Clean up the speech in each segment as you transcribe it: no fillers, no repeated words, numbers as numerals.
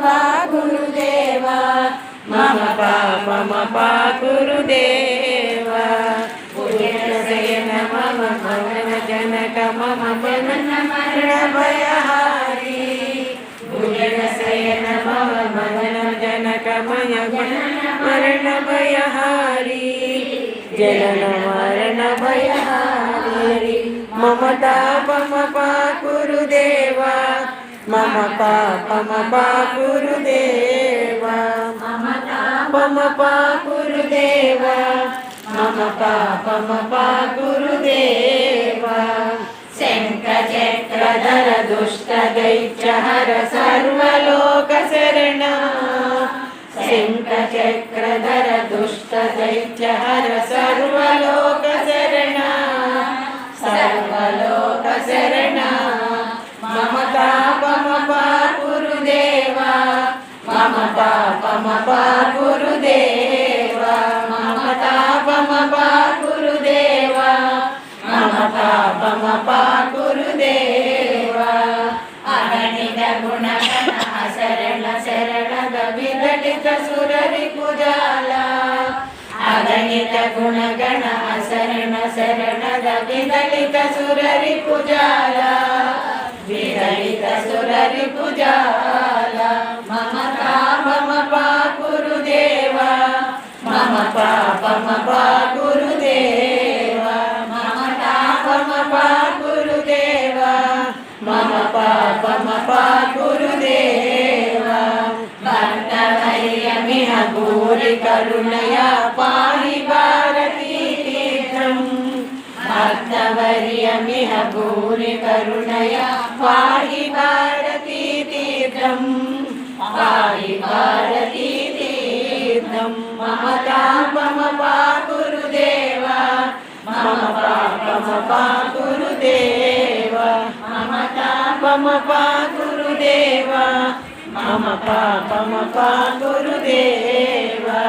पा गुरुदेवा मम पा गुरुदेवा पूजन मम भवन जनक मम बनन मरण भयहारी पूजन मम भवन जनक मय मरण भयहारी जनन मरण भयहारी मम तापम पा गुरुदेवा मम पापम पा गुरुदेवा मम तापम पा गुरुदेवा मम पापम पा गुरुदेवा शङ्खचक्रधर दुष्ट दैत्यहर सर्वलोक शरणा शङ्खचक्रधर दुष्ट दैत्यहर सर्वलोक शरणा सर्वलोक शरणा मम तापम पा गुरुदेवा मम पापम पा गुरुदेवा मम तापम पा गुरुदेवा मम पापम पा गुरुदेवा अगणित गुणगण शरण शरण विदलित सुररि कुजाला अगणित गुणगण शरण शरण विदलित सुररि कुजाला विदलित सुररि कुजाला मम तापम पा गुरुदेवा मम पापम पा गुरुदेवा मम तापम पा गुरुदेवा मम पापम पा गुरुदेवा भक्तवर्यमिह भूरि करुणया पाहि भारती तीर्थम् भक्तवर्यमिह भूरि करुणया पाहि भारती तीर्थम् पाहि भारती तीर्थम् मम तापम पा गुरुदेवा मम पापम पा गुरुदेवा मम तापम पा गुरुदेवा मम पापम पा गुरुदेवा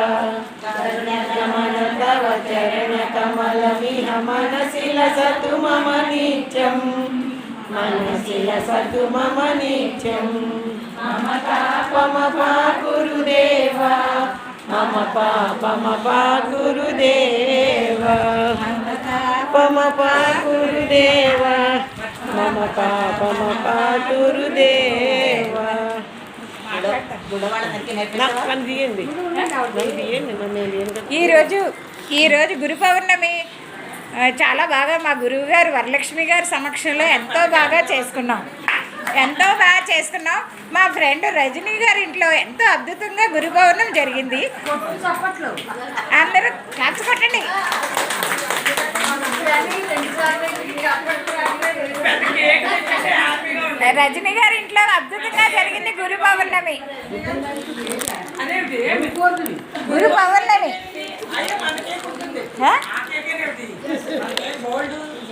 करुणकमल तव चरण कमलमिह मनसि लसतु मम नित्यं मनसि लसतु मम नित्यं मम तापम पा गुरुदेवा मम पापम पा गुरुदेवा मम तापम पा गुरुदेवा मम पापम पा गुरुदेवा ఈరోజు గురు పౌర్ణమి చాలా బాగా మా గురువు గారు వరలక్ష్మి గారి సమక్షంలో ఎంతో బాగా చేసుకున్నాం. మా ఫ్రెండ్ రజనీ గారి ఇంట్లో ఎంతో అద్భుతంగా గురు పౌర్ణమి జరిగింది. అందరూ క్లాప్స్ కొట్టండి. రజనీ గారి ఇంట్లో అద్భుతంగా జరిగింది గురు పౌర్ణమి. గురు పౌర్ణమి